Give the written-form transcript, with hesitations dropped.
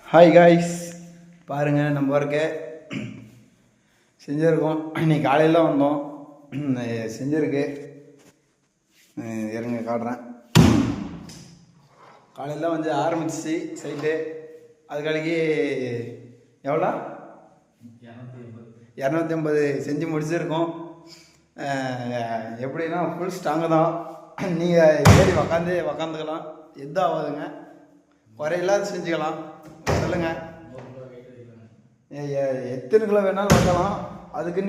Hi guys, பாருங்கள் நம்ம work செஞ்சுருக்கோம். இன்னைக்கு காலையில் வந்தோம், செஞ்சுருக்கு இருங்க காட்டுறேன். காலையில் வந்து ஆரம்பிச்சிச்சு சைட்டு. அதுக்காலைக்கு எவ்வளோ 250 செஞ்சு முடிச்சிருக்கோம். எப்படின்னா ஃபுல் ஸ்ட்ராங்கு தான். நீங்கள் ஏறி உக்காந்துக்கலாம், எதுவும் ஆகாதுங்க, குறையில்லாத செஞ்சுக்கலாம். சொல்லுங்கள், எத்தனை கிலோ வேணாலும் வைக்கலாம். அதுக்கு